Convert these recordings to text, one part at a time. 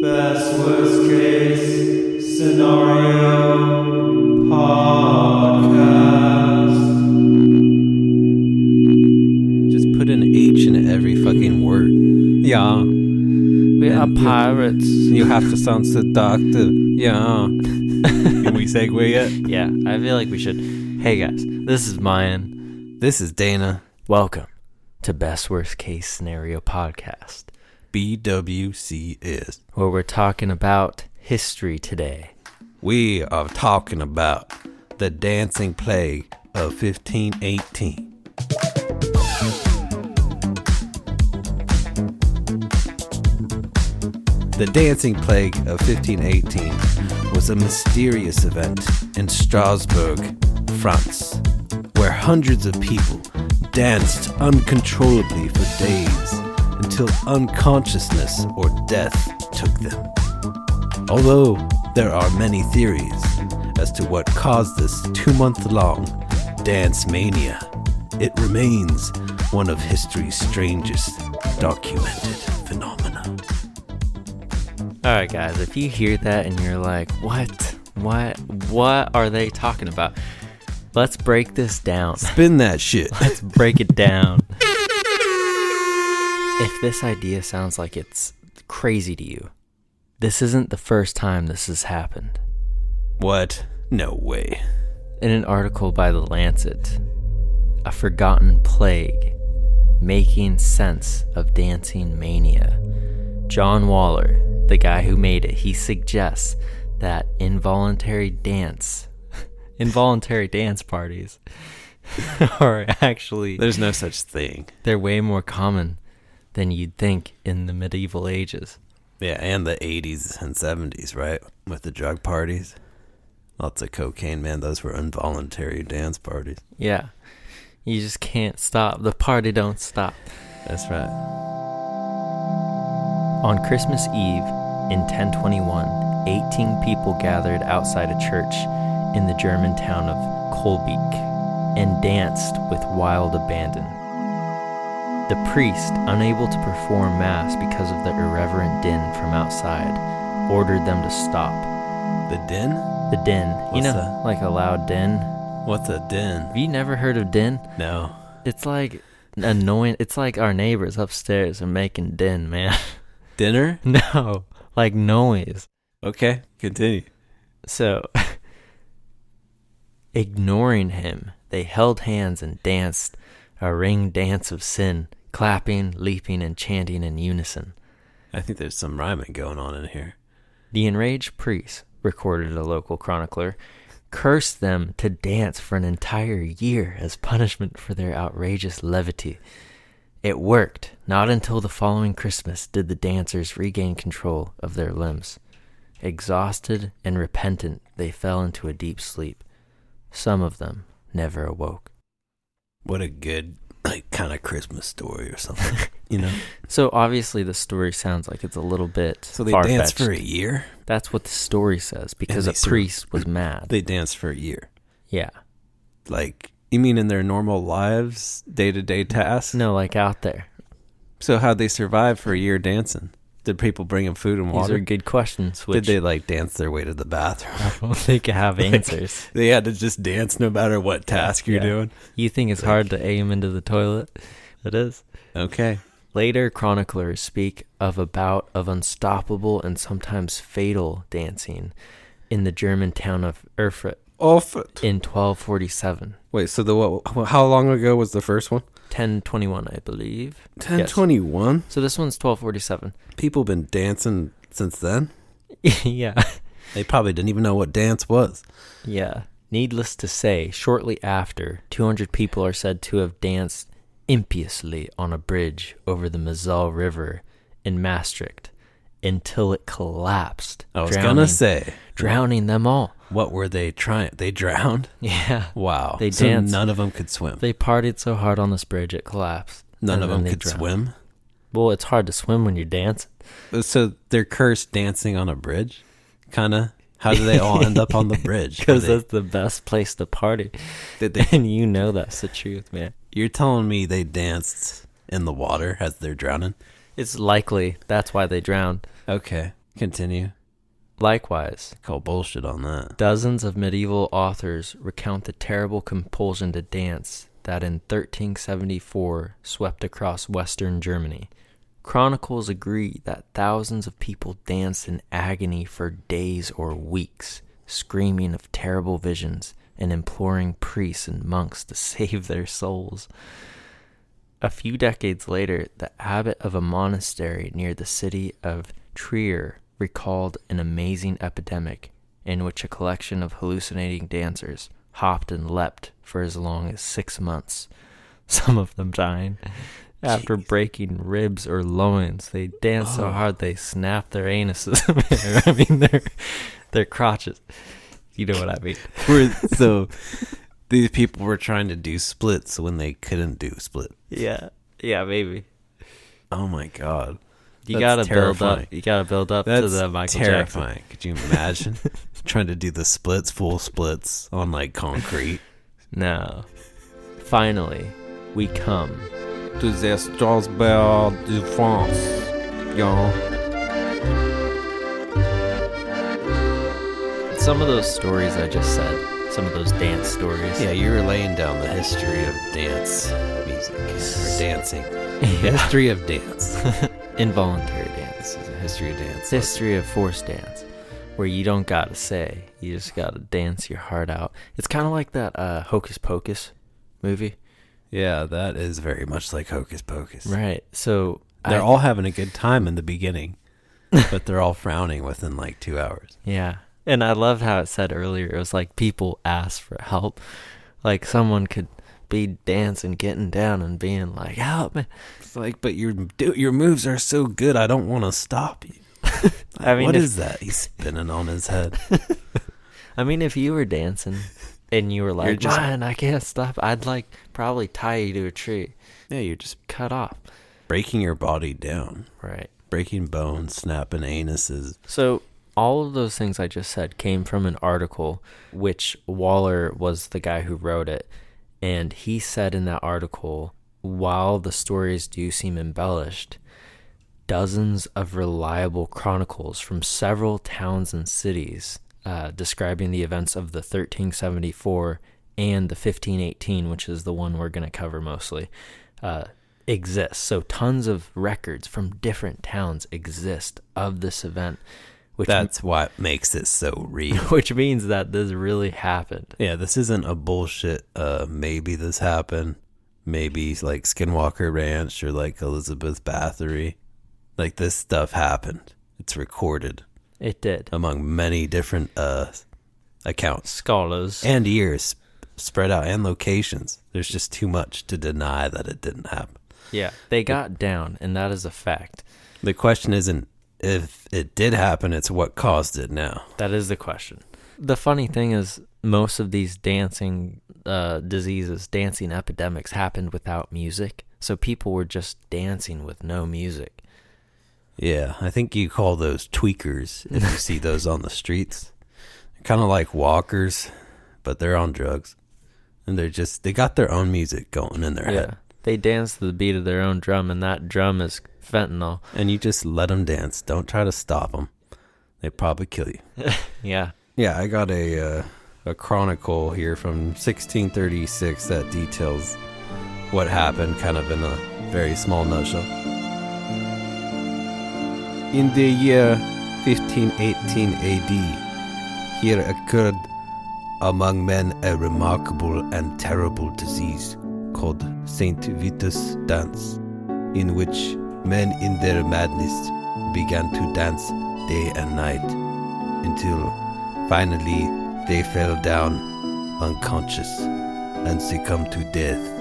Best worst case scenario podcast. Just put an H in every fucking word. Yeah. We are pirates. You have to sound seductive. Yeah. Can we segue yet? Yeah, I feel like we should. Hey guys, this is Mayan. This is Dana. Welcome to Best Worst Case Scenario Podcast. BWC is. Where we're talking about history today. We are talking about the dancing plague of 1518. The dancing plague of 1518 was a mysterious event in Strasbourg, France, where hundreds of people danced uncontrollably for days until unconsciousness or death took them. Although there are many theories as to what caused this 2-month-long dance mania, it remains one of history's strangest documented phenomena. Alright guys, if you hear that and you're like, what are they talking about? Let's break this down. Spin that shit. Let's break it down. If this idea sounds like it's crazy to you, this isn't the first time this has happened. What? No way. In an article by The Lancet, A Forgotten Plague, Making Sense of Dancing Mania, John Waller, the guy who made it, he suggests that involuntary dance parties are actually... There's no such thing. They're way more common than you'd think in the medieval ages. Yeah, and the 80s and 70s, right? With the drug parties. Lots of cocaine, man. Those were involuntary dance parties. Yeah. You just can't stop. The party don't stop. That's right. On Christmas Eve in 1021, 18 people gathered outside a church in the German town of Kolbeek and danced with wild abandon. The priest, unable to perform mass because of the irreverent din from outside, ordered them to stop. The din? The din. What's that? Like a loud din. What's a din? Have you never heard of din? No. It's like annoying. It's like our neighbors upstairs are making din, man. Dinner? No, like noise. Okay, continue. So, ignoring him, they held hands and danced a ring dance of sin, clapping, leaping, and chanting in unison. I think there's some rhyming going on in here. The enraged priest, recorded a local chronicler, cursed them to dance for an entire year as punishment for their outrageous levity. It worked. Not until the following Christmas did the dancers regain control of their limbs. Exhausted and repentant, they fell into a deep sleep. Some of them never awoke. What a good, kind of Christmas story or something, you know? So obviously the story sounds like it's a little bit So they far-fetched. danced for a year? That's what the story says, because And a they priest was mad. They danced for a year. Yeah. Like, you mean in their normal lives, day-to-day tasks? No, like out there. So how'd they survive for a year dancing? Did people bring them food and water? These are good questions. Did they dance their way to the bathroom? I don't think I have answers. They had to just dance no matter what task you're doing? You think it's hard to aim into the toilet? It is. Okay. Later chroniclers speak of a bout of unstoppable and sometimes fatal dancing in the German town of Erfurt in 1247. Wait, so how long ago was the first one? 1021, I believe. 1021? Yes. So this one's 1247. People been dancing since then? Yeah. They probably didn't even know what dance was. Yeah. Needless to say, shortly after, 200 people are said to have danced impiously on a bridge over the Moselle River in Maastricht until it collapsed. I was going to say. Drowning them all. What were they trying? They drowned? Yeah. Wow. They so danced. None of them could swim. They partied so hard on this bridge it collapsed. None of them could drowned. swim? Well, it's hard to swim when you're dancing. So they're cursed dancing on a bridge? Kind of? How do they all end up on the bridge? Because that's the best place to party. Did they? And you know that's the truth, man. You're telling me they danced in the water as they're drowning? It's likely that's why they drowned. Okay. Continue. Likewise, Call bullshit on that. dozens of medieval authors recount the terrible compulsion to dance that in 1374 swept across western Germany. Chronicles agree that thousands of people danced in agony for days or weeks, screaming of terrible visions and imploring priests and monks to save their souls. A few decades later, the abbot of a monastery near the city of Trier recalled an amazing epidemic in which a collection of hallucinating dancers hopped and leapt for as long as 6 months, some of them dying. After breaking ribs or loins, they danced so hard they snapped their anuses. I mean, their crotches. You know what I mean? So these people were trying to do splits when they couldn't do split. Yeah, maybe. Oh my god. You That's gotta build terrifying. up. You gotta build up That's to the Michael terrifying. Jackson. Could you imagine trying to do the splits, full splits on like concrete? No. Finally, we come To the Strasbourg de France, y'all. some of those stories I just said. Some of those dance stories. Yeah, you were laying down the history of dance music or dancing. Yeah. History of dance. Involuntary dance. This is a history of dance. History of forced dance, where you don't gotta say, you just gotta dance your heart out. It's kind of like that Hocus Pocus movie. Yeah, that is very much like Hocus Pocus. Right. So They're all having a good time in the beginning, but they're all frowning within like 2 hours. Yeah. And I loved how it said earlier, it was like people asked for help. Like someone could be dancing, getting down and being like, help me. It's like, but your moves are so good, I don't want to stop you. I mean, what is that? He's spinning on his head. I mean, if you were dancing and you were like, just- man, I can't stop, I'd like probably tie you to a tree. Yeah, you're just Cut off. breaking your body down. Right. Breaking bones, snapping anuses. So all of those things I just said came from an article, which Waller was the guy who wrote it. And he said in that article, while the stories do seem embellished, dozens of reliable chronicles from several towns and cities describing the events of the 1374 and the 1518, which is the one we're going to cover mostly, exist. So tons of records from different towns exist of this event. That's what makes it so real. Which means that this really happened. Yeah, this isn't a bullshit, maybe this happened. Maybe like Skinwalker Ranch or like Elizabeth Bathory. Like this stuff happened. It's recorded It did. among many different accounts. Scholars. And years spread out and locations. There's just too much to deny that it didn't happen. Yeah, they got down, and that is a fact. The question isn't if it did happen, it's what caused it now. That is the question. The funny thing is, most of these dancing diseases, dancing epidemics happened without music. So people were just dancing with no music. Yeah, I think you call those tweakers if you see those on the streets. They're kind of like walkers, but they're on drugs. And they got their own music going in their head. They dance to the beat of their own drum, and that drum is fentanyl. And you just let them dance. Don't try to stop them. They probably kill you. Yeah. Yeah, I got a chronicle here from 1636 that details what happened kind of in a very small nutshell. In the year 1518 AD, here occurred among men a remarkable and terrible disease called Saint Vitus dance, in which men in their madness began to dance day and night until finally they fell down unconscious and succumbed to death.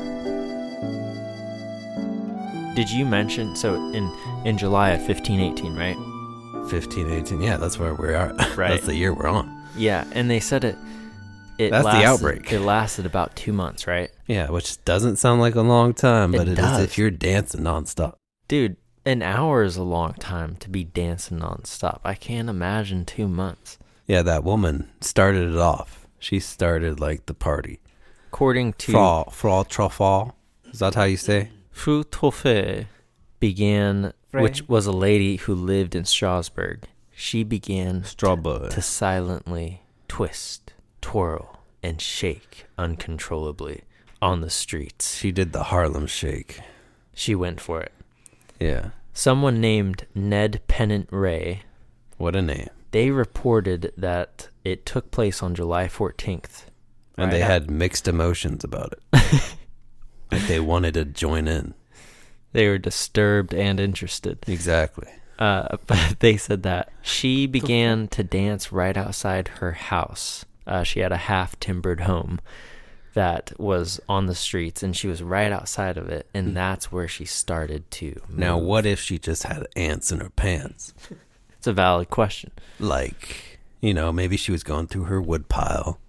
Did you mention, so in July of 1518, right? 1518, yeah, that's where we are. Right. That's the year we're on. Yeah, and they said it That's lasted, the outbreak. It lasted about 2 months, right? Yeah, which doesn't sound like a long time, but It it is does. if you're dancing nonstop. Dude, an hour is a long time to be dancing nonstop. I can't imagine 2 months. Yeah, that woman started it off. She started like the party. According to Frau Truffal. Is that how you say? Fru Toffe began, which was a lady who lived in Strasbourg. she began Strasbourg. to silently twist, twirl, and shake uncontrollably on the streets. She did the Harlem Shake. She went for it. Yeah. Someone named Ned Pennant Ray, What a name. they reported that it took place on July 14th. And they had mixed emotions about it. Like they wanted to join in. They were disturbed and interested. Exactly. But they said that she began to dance right outside her house. She had a half-timbered home that was on the streets, and she was right outside of it, and that's where she started to move. Now, what if she just had ants in her pants? It's a valid question. Like, maybe she was going through her wood pile,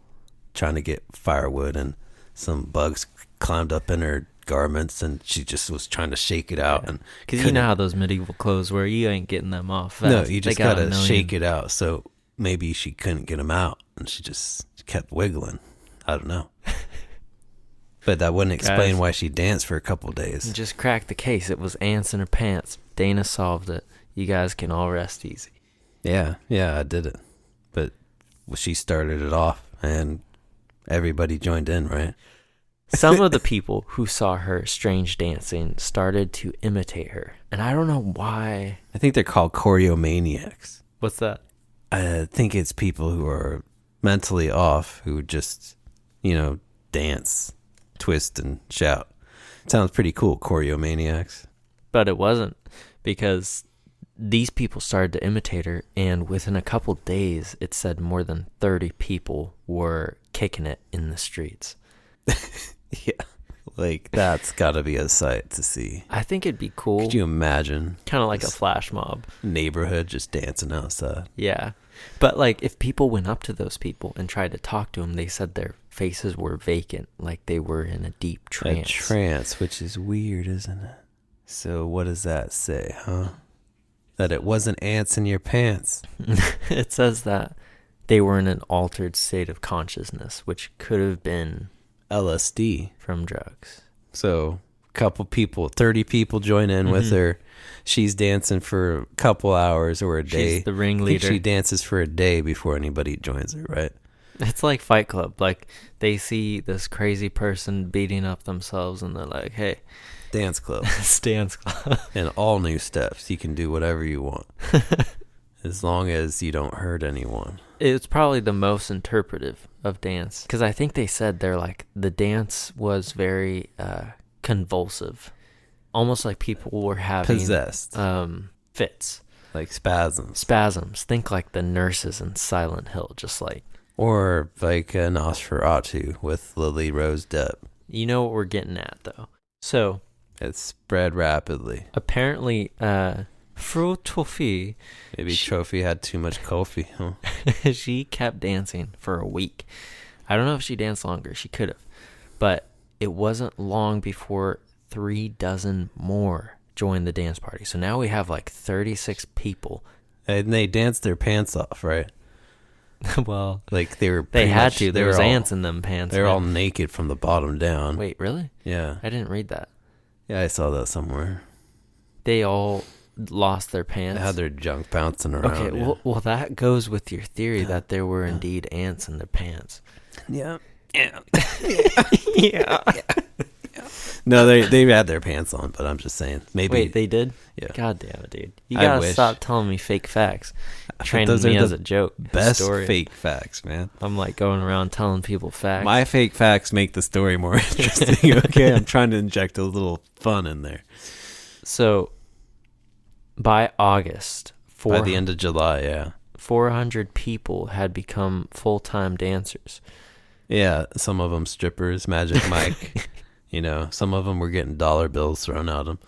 trying to get firewood, and some bugs climbed up in her garments, and she just was trying to shake it out. And because you know how those medieval clothes were, you ain't getting them off fast. No, you just gotta shake it out. So maybe she couldn't get them out, and she just kept wiggling. I don't know. But that wouldn't explain why she danced for a couple days. Just crack the case. It was ants in her pants. Dana solved it. You guys can all rest easy. Yeah, I did it. But she started it off, and everybody joined in, right? Some of the people who saw her strange dancing started to imitate her. And I don't know why. I think they're called choreomaniacs. What's that? I think it's people who are mentally off, who just, dance, twist, and shout. Sounds pretty cool, choreomaniacs. But it wasn't, because these people started to imitate her, and within a couple days, it said more than 30 people were kicking it in the streets. Yeah, like that's gotta be a sight to see. I think it'd be cool. Could you imagine? Kind of like a flash mob. Neighborhood just dancing outside. Yeah. But like if people went up to those people and tried to talk to them, they said their faces were vacant, like they were in a deep trance. A trance, which is weird, isn't it? So what does that say, huh? That it wasn't ants in your pants. It says that they were in an altered state of consciousness, which could have been LSD from drugs. So a couple people, 30 people join in with her. She's dancing for a couple hours or a day. She's the ringleader. I think she dances for a day before anybody joins her, right? It's like Fight Club. Like they see this crazy person beating up themselves and they're like, hey, dance club. Dance club. And all new steps. You can do whatever you want. As long as you don't hurt anyone. It's probably the most interpretive of dance, because I think they said they're like the dance was very convulsive, almost like people were having possessed fits, like spasms. Think like the nurses in Silent Hill, just like, or like a Nosferatu with Lily Rose Depp. You know what we're getting at, though. So it spread rapidly. Apparently, Fru Trophy. Maybe Trophy had too much coffee, huh? She kept dancing for a week. I don't know if she danced longer. She could have. But it wasn't long before 36 more joined the dance party. So now we have like 36 people. And they danced their pants off, right? Well, like they had to. There was ants in them pants. They're all naked from the bottom down. Wait, really? Yeah. I didn't read that. Yeah, I saw that somewhere. They all lost their pants. They had their junk bouncing around. Okay, well, that goes with your theory that there were indeed ants in their pants. Yeah. Yeah. No, they had their pants on, but I'm just saying. Maybe. Wait, they did? Yeah. God damn it, dude. You gotta stop telling me fake facts. Training me as a joke. Best story. fake facts, man. I'm like going around telling people facts. My fake facts make the story more interesting. Okay, I'm trying to inject a little fun in there. So, by August, by the end of July, yeah, 400 people had become full-time dancers. Yeah, some of them strippers, Magic Mike. Some of them were getting dollar bills thrown at them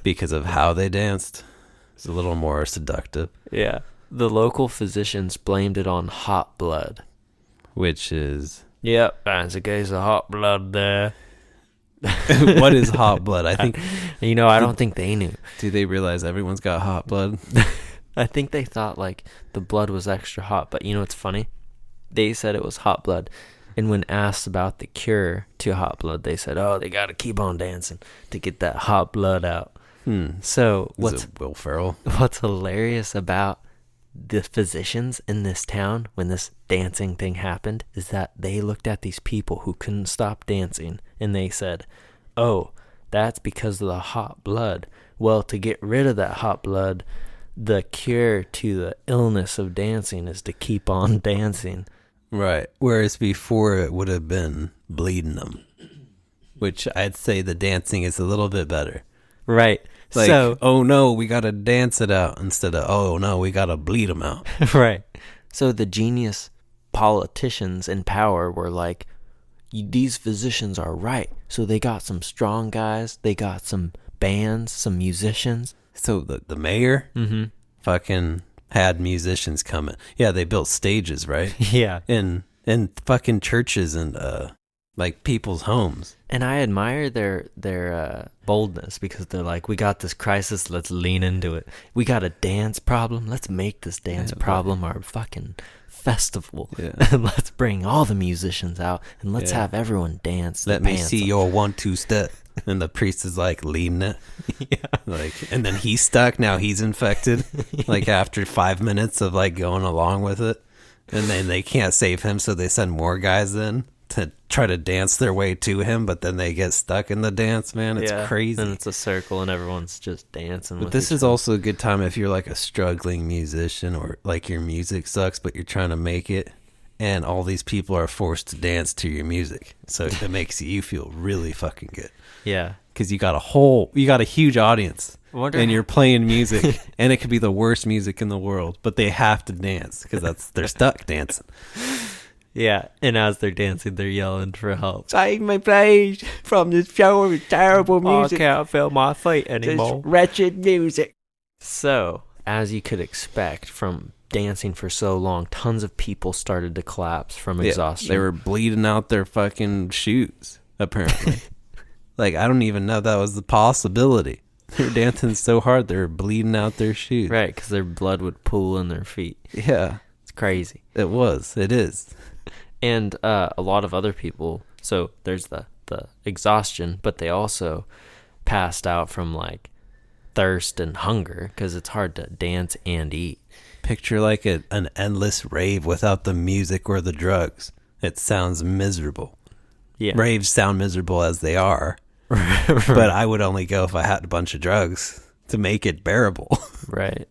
because of how they danced. It's a little more seductive. Yeah. The local physicians blamed it on hot blood. Which is... Yep, that's a case of hot blood there. What is hot blood? I think... I don't think they knew. Do they realize everyone's got hot blood? I think they thought, like, the blood was extra hot. But what's funny? They said it was hot blood. And when asked about the cure to hot blood, they said, oh, they got to keep on dancing to get that hot blood out. So Is it Will Ferrell? What's hilarious about the physicians in this town, when this dancing thing happened, is that they looked at these people who couldn't stop dancing and they said, oh, that's because of the hot blood. Well, to get rid of that hot blood, the cure to the illness of dancing is to keep on dancing. Right. Whereas before it would have been bleeding them, which I'd say the dancing is a little bit better. Right. Like, so, oh no, we got to dance it out instead of, oh no, we got to bleed them out. right. So the genius politicians in power were like, these physicians are right. So they got some strong guys. They got some bands, some musicians. So the mayor fucking had musicians coming. Yeah, they built stages, right? Yeah. In fucking churches and like people's homes. And I admire their boldness, because they're like, we got this crisis, let's lean into it. We got a dance problem, let's make this dance problem our fucking festival. Yeah. And let's bring all the musicians out and let's have everyone dance. Let me see your 1-2 step. And the priest is like leading it. Yeah. Like, and then he's stuck. Now he's infected. Like after 5 minutes of like going along with it. And then they can't save him, so they send more guys in to try to dance their way to him, but then they get stuck in the dance, man. It's crazy. And it's a circle and everyone's just dancing. But this is also a good time if you're like a struggling musician, or like your music sucks, but you're trying to make it. And all these people are forced to dance to your music. So it makes you feel really fucking good. Yeah. Because you got a huge audience. And you're playing music. And it could be the worst music in the world. But they have to dance because they're stuck dancing. Yeah. And as they're dancing, they're yelling for help. Save me, please, from this show with terrible music. I can't feel my feet anymore. This wretched music. So, as you could expect from dancing for so long, tons of people started to collapse from exhaustion. They were bleeding out their fucking shoes, apparently. Like, I don't even know that was the possibility. They were dancing so hard, they were bleeding out their shoes. Right, because their blood would pool in their feet. Yeah. It's crazy. It is. And a lot of other people, so there's the exhaustion, but they also passed out from, like, thirst and hunger, because it's hard to dance and eat. Picture like an endless rave without the music or the drugs. It sounds miserable. Yeah. Raves sound miserable as they are. But I would only go if I had a bunch of drugs to make it bearable. Right.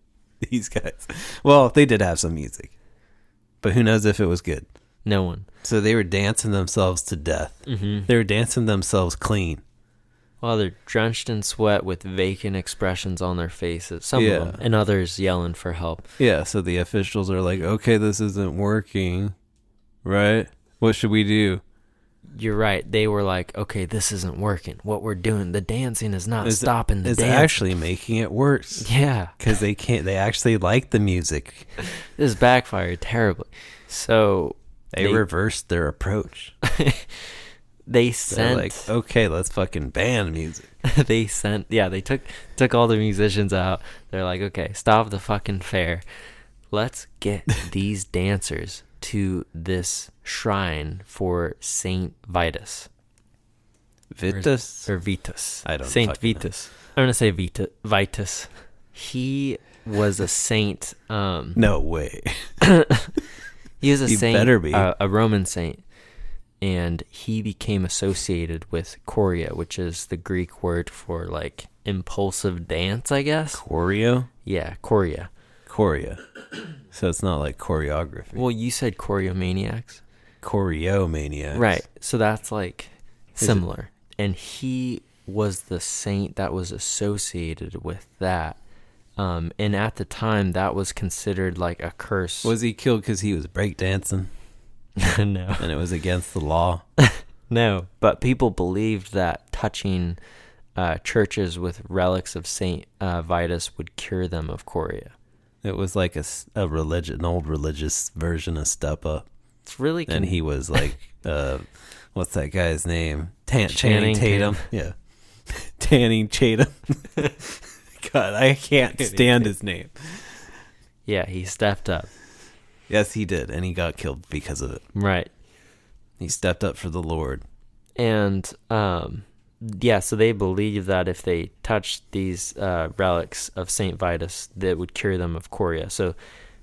These guys. Well, they did have some music. But who knows if it was good. No one. So they were dancing themselves to death. Mm-hmm. They were dancing themselves clean. Well, they're drenched in sweat with vacant expressions on their faces. Some of them. And others yelling for help. Yeah, so the officials are like, okay, this isn't working. Right? What should we do? You're right. They were like, okay, this isn't working. What we're doing, the dancing is not stopping the It's dance. actually making it worse. Yeah. Because they actually like the music. This backfired terribly. So they reversed their approach. They They're sent like, okay, let's fucking ban music. they took all the musicians out. They're like, okay, stop the fucking fair. Let's get these dancers to this shrine for Saint Vitus. Vitus? Or Vitus. I don't Saint fucking Vitus. I'm going to say Vitus. He was a saint. No way. He was a He saint. better be. A Roman saint. And he became associated with chorea, which is the Greek word for, like, impulsive dance, I guess. Choreo? Yeah, chorea. Choreo. So it's not like choreography. Well, you said choreomaniacs. Choreomaniacs. Right. So that's, like, similar. And he was the saint that was associated with that. And at the time, that was considered, like, a curse. Was he killed because he was breakdancing? No. And it was against the law? No. But people believed that touching churches with relics of Saint Vitus would cure them of chorea. It was like an old religious version of Step Up. It's really... And he was like, what's that guy's name? Channing Tatum. Yeah. Channing Tatum. God, I can't stand his name. Yeah, he stepped up. Yes, he did. And he got killed because of it. Right. He stepped up for the Lord. And, yeah, so they believe that if they touched these relics of Saint Vitus, that would cure them of chorea. So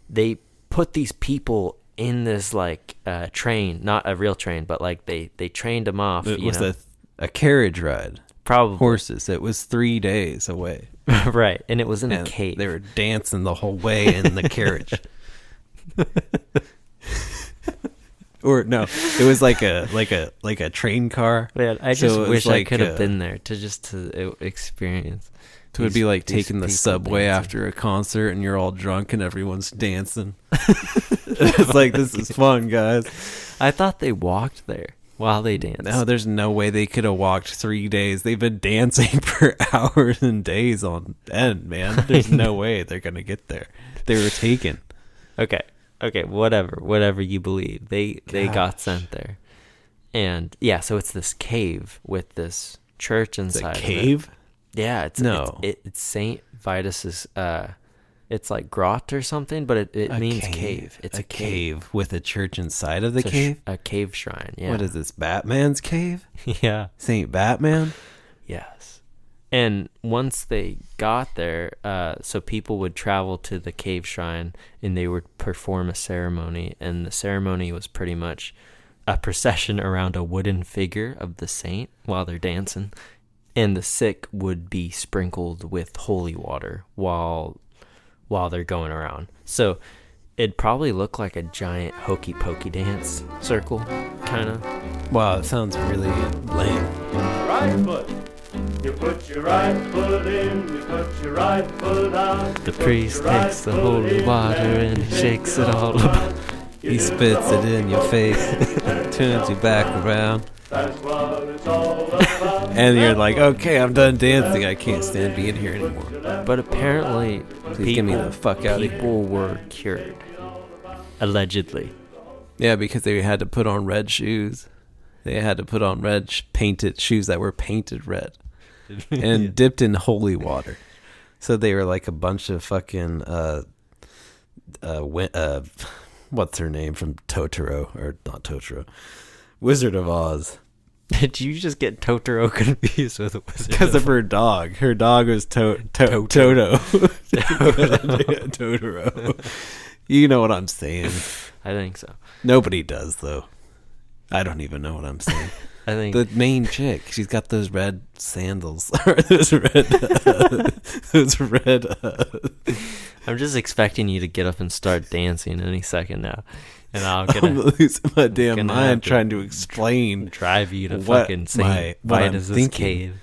they put these people in this like train, not a real train, but like they trained them off. It was a carriage ride. Probably horses. It was 3 days away. Right, and it was in a cave. They were dancing the whole way in the carriage. Or no, it was like a train car. Man, I just wish I could have been there to experience. It would be like taking the subway after a concert and you're all drunk and everyone's dancing. It's like, this is fun, guys. I thought they walked there while they danced. No, there's no way they could have walked 3 days. They've been dancing for hours and days on end, man. There's no way they're going to get there. They were taken. Okay, whatever you believe. They got sent there. And yeah, so it's this cave with this church inside. It's a cave? Yeah, it's Saint Vitus's. It's like grot or something, but it means cave. It's a cave with a church inside of the cave. A cave shrine. Yeah. What is this? Batman's cave? Yeah. Saint Batman. Yes. And once they got there, so people would travel to the cave shrine and they would perform a ceremony, and the ceremony was pretty much a procession around a wooden figure of the saint while they're dancing. And the sick would be sprinkled with holy water while they're going around. So it'd probably look like a giant hokey pokey dance circle, kind of. Wow, it sounds really lame. Right foot. You put your right foot in, you put your right foot out. The priest takes the holy water and he shakes it all about. He spits it in your face, turns you back around. That's what it's all about. And you're like, okay, I'm done dancing. I can't stand being here anymore. But apparently, Please get me the fuck out of here. people were cured. Allegedly. Yeah, because they had to put on red shoes. They had to put on red painted shoes that were painted red and dipped in holy water. So they were like a bunch of fucking what's her name from Totoro, or not Totoro, Wizard of Oz. Did you just get Totoro confused with a Wizard? Because of her dog. Her dog was Toto. Totoro. You know what I'm saying. I think so. Nobody does, though. I don't even know what I'm saying. I think the main chick, she's got those red sandals. those red. I'm just expecting you to get up and start dancing any second now. And I'm losing my damn mind trying to explain. Drive you to what fucking Saint Vitus's cave.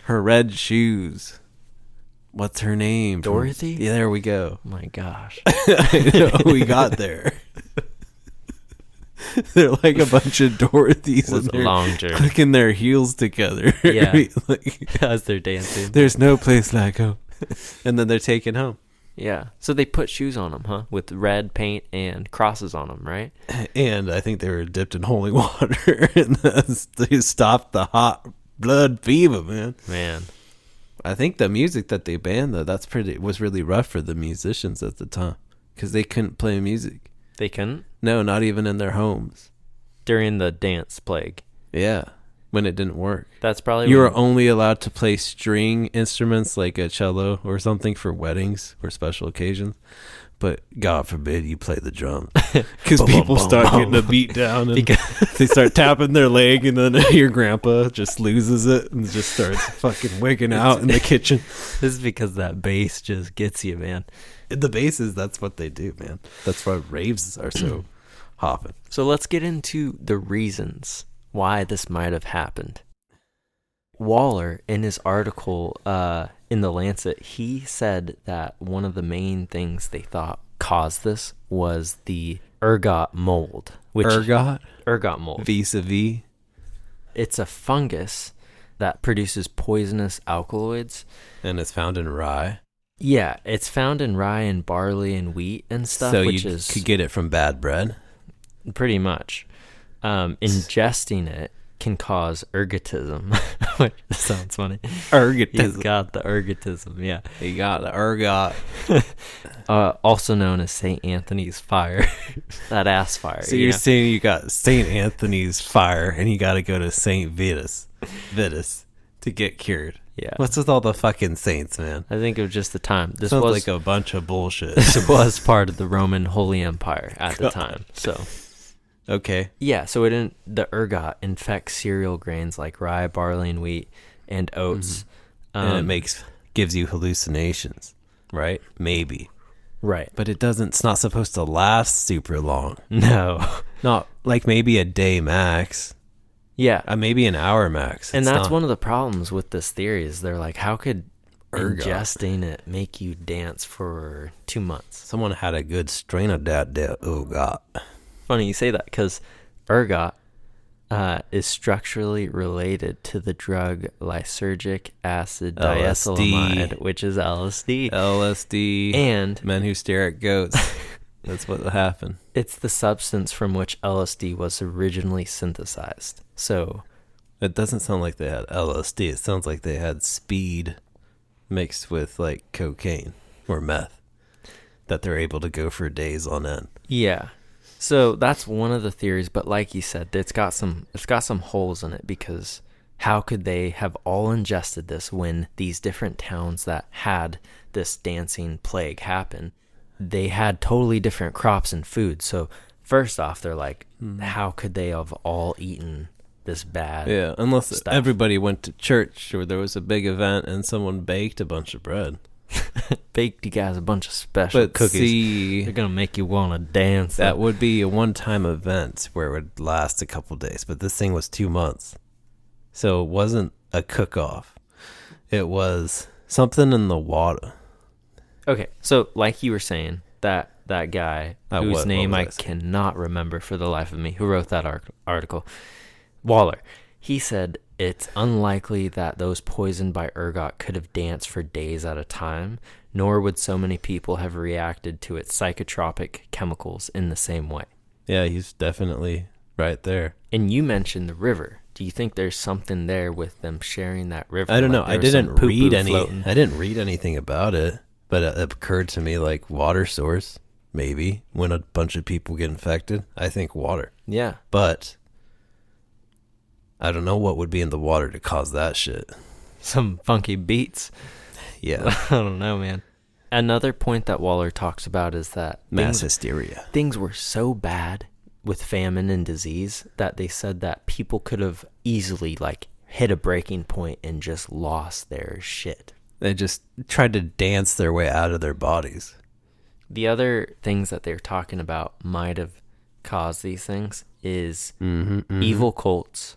Her red shoes. What's her name? Dorothy? Yeah, there we go. Oh my gosh. I know, we got there. They're like a bunch of Dorothys. It was a long journey. Clicking their heels together. Yeah. Like, as they're dancing. There's no place like home. And then they're taken home. Yeah. So they put shoes on them, huh? With red paint and crosses on them, right? And I think they were dipped in holy water. And they stopped the hot blood fever, man. Man. I think the music that they banned, though, was really rough for the musicians at the time. Because they couldn't play music. They couldn't? No, not even in their homes. During the dance plague. Yeah. When it didn't work. That's probably you were only allowed to play string instruments like a cello or something for weddings or special occasions. But God forbid you play the drums. Because people start getting a beat down and they start tapping their leg, and then your grandpa just loses it and just starts fucking wigging out in the kitchen. This is because that bass just gets you, man. The basses, that's what they do, man. That's why raves are so hopping. So let's get into the reasons why this might have happened. Waller, in his article in the Lancet, he said that one of the main things they thought caused this was the ergot mold. Ergot mold. Vis-a-vis. It's a fungus that produces poisonous alkaloids. And it's found in rye. Yeah, it's found in rye and barley and wheat and stuff. So you could get it from bad bread? Pretty much. Ingesting it can cause ergotism. Which sounds funny. Ergotism. He's got the ergotism, yeah. He got the ergot. Also known as St. Anthony's fire. That ass fire. So you're saying you got St. Anthony's fire and you got to go to St. Vitus to get cured. Yeah. What's with all the fucking saints, man? I think it was just the time. This Sounds was like a bunch of bullshit. this was part of the Roman Holy Empire at the time. So Okay. yeah, so the ergot infects cereal grains like rye, barley, and wheat, and oats. And it gives you hallucinations, right? Maybe. Right. But it's not supposed to last super long. No. Not like maybe a day max. Yeah. Maybe an hour max. And that's one of the problems with this theory is they're like, how could Ergot. ingesting it make you dance for 2 months? Someone had a good strain of that. Oh, God. Funny you say that because ergot is structurally related to the drug lysergic acid diethylamide, which is LSD. LSD. And men who stare at goats. That's what happened. it's the substance from which LSD was originally synthesized. So It doesn't sound like they had LSD. It sounds like they had speed mixed with like cocaine or meth that they're able to go for days on end. yeah. So that's one of the theories, but like you said, it's got some holes in it because how could they have all ingested this when these different towns that had this dancing plague happen, they had totally different crops and food. So first off, they're like, how could they have all eaten this bad? Yeah, unless stuff? everybody went to church or there was a big event and someone baked a bunch of bread. Baked you guys a bunch of special But cookies. see, They're gonna make you want to dance. that would be a one-time event where it would last a couple days. But this thing was 2 months. So it wasn't a cook-off. It was something in the water. Okay, so like you were saying, that guy whose what name was I I saying? cannot remember for the life of me, who wrote that article, Waller, he said it's unlikely that those poisoned by ergot could have danced for days at a time, nor would so many people have reacted to its psychotropic chemicals in the same way. Yeah, he's definitely right there. And you mentioned the river. Do you think there's something there with them sharing that river? I don't know. Like I there was some didn't poo-poo floating? I didn't read anything about it, but it occurred to me like water source, maybe, when a bunch of people get infected. I think water. Yeah. But I don't know what would be in the water to cause that shit. Some funky beats. Yeah. I don't know, man. Another point that Waller talks about is that Mass hysteria. things were so bad with famine and disease that they said that people could have easily like hit a breaking point and just lost their shit. They just tried to dance their way out of their bodies. The other things that they're talking about might have caused these things is evil cults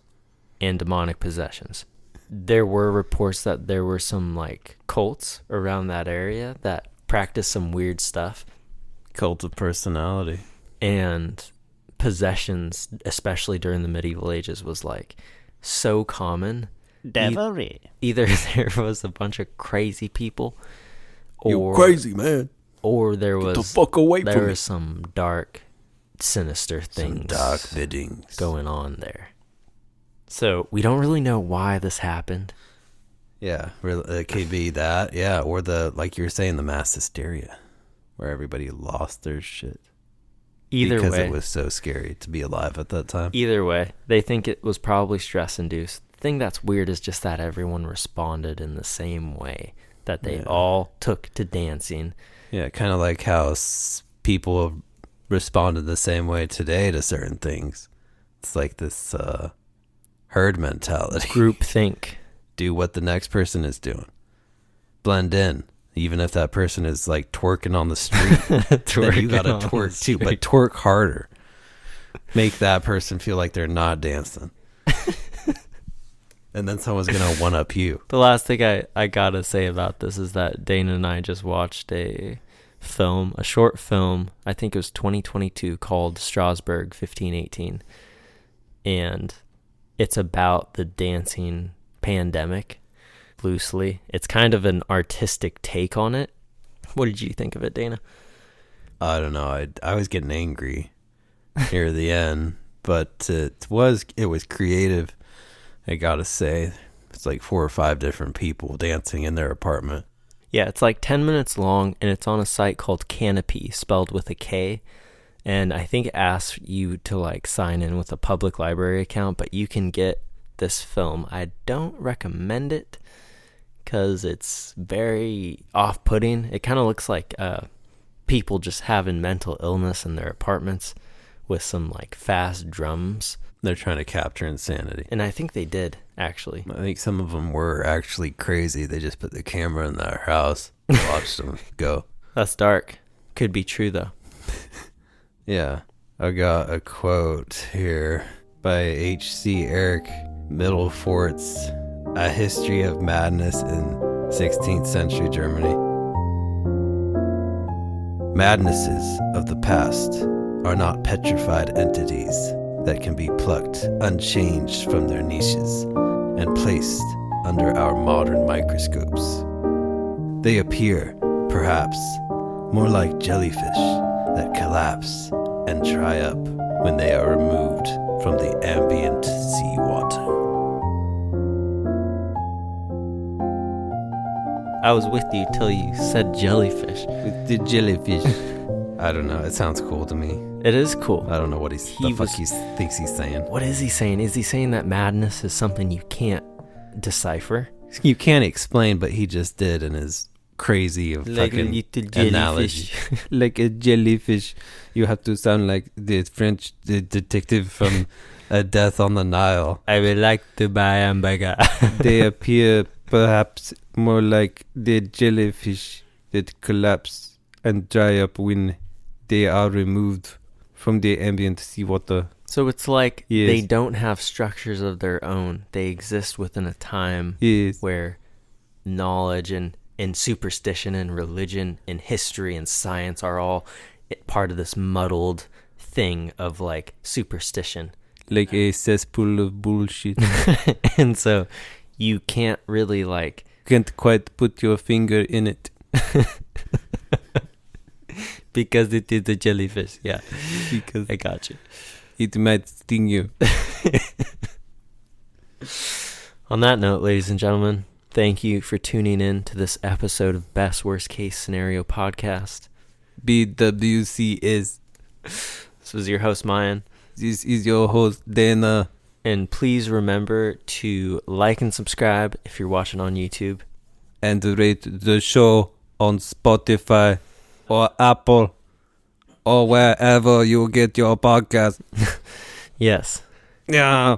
and demonic possessions. There were reports that there were some like cults around that area that practiced some weird stuff. Cult of personality. And possessions, especially during the medieval ages, was like so common. Devilry. Either there was a bunch of crazy people, You or crazy, man. or there Get was the fuck away there from me. was some dark, sinister things Some dark biddings. going on there. So we don't really know why this happened. Yeah, it could be that. Yeah, or like you were saying, the mass hysteria, where everybody lost their shit. Either because way, it was so scary to be alive at that time. Either way, they think it was probably stress-induced. The thing that's weird is just that everyone responded in the same way, that they all took to dancing. Yeah, kind of like how people have responded the same way today to certain things. It's like this herd mentality. Group think. Do what the next person is doing. Blend in. Even if that person is like twerking on the street, then you gotta twerk too, but twerk harder. Make that person feel like they're not dancing. And then someone's gonna one up you. The last thing I gotta say about this is that Dana and I just watched a short film, I think it was 2022, called Strasbourg 1518. And it's about the dancing pandemic, loosely. It's kind of an artistic take on it. What did you think of it, Dana? I don't know. I was getting angry near the end, but it was creative. I gotta say, it's like 4 or 5 different people dancing in their apartment. Yeah, it's like 10 minutes long, and it's on a site called Canopy, spelled with a K. And I think it asks you to like sign in with a public library account, but you can get this film. I don't recommend it because it's very off-putting. It kind of looks like people just having mental illness in their apartments with some like fast drums. They're trying to capture insanity. And I think they did, actually. I think some of them were actually crazy. They just put the camera in their house and watched them go. That's dark. Could be true, though. Yeah. I got a quote here by H.C. Eric Middlefort's A History of Madness in 16th Century Germany. Madnesses of the past are not petrified entities that can be plucked unchanged from their niches and placed under our modern microscopes. They appear, perhaps, more like jellyfish that collapse and dry up when they are removed from the ambient seawater. I was with you till you said jellyfish. With the jellyfish. I don't know. It sounds cool to me. It is cool. I don't know what he thinks he's saying. What is he saying? Is he saying that madness is something you can't decipher? You can't explain, but he just did in his crazy of Like a fucking little jellyfish. analogy. Like a jellyfish. You have to sound like the French detective from A Death on the Nile. I would like to buy a hamburger. They appear perhaps more like the jellyfish that collapse and dry up when they are removed from the ambient seawater. So it's like Yes. they don't have structures of their own. They exist within a time Yes. where knowledge and superstition and religion and history and science are all part of this muddled thing of like superstition. Like a cesspool of bullshit. And so you can't really like... Can't quite put your finger in it. Because it is a jellyfish. Yeah. Because I got you. it might sting you. On that note, ladies and gentlemen, thank you for tuning in to this episode of Best Worst Case Scenario Podcast. BWC is. This was your host, Mayan. This is your host, Dana. And please remember to like and subscribe if you're watching on YouTube. And rate the show on Spotify or Apple or wherever you get your podcast. Yes. Yeah.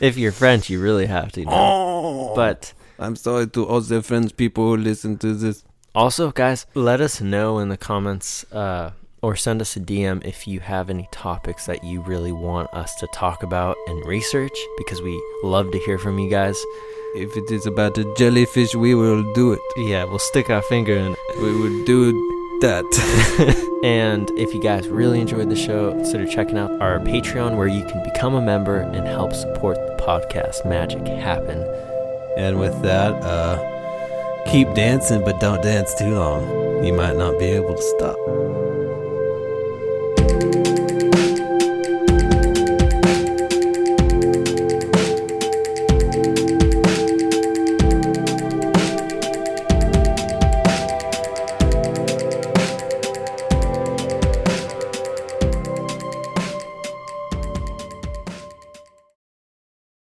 If you're French, you really have to know. But I'm sorry to all the French people who listen to this. also, guys, let us know in the comments or send us a DM if you have any topics that you really want us to talk about and research, because we love to hear from you guys. If it is about a jellyfish, we will do it. Yeah, we'll stick our finger in it. We will do that. And if you guys really enjoyed the show, consider checking out our Patreon, where you can become a member and help support the podcast magic happen. And with that, keep dancing, but don't dance too long. You might not be able to stop.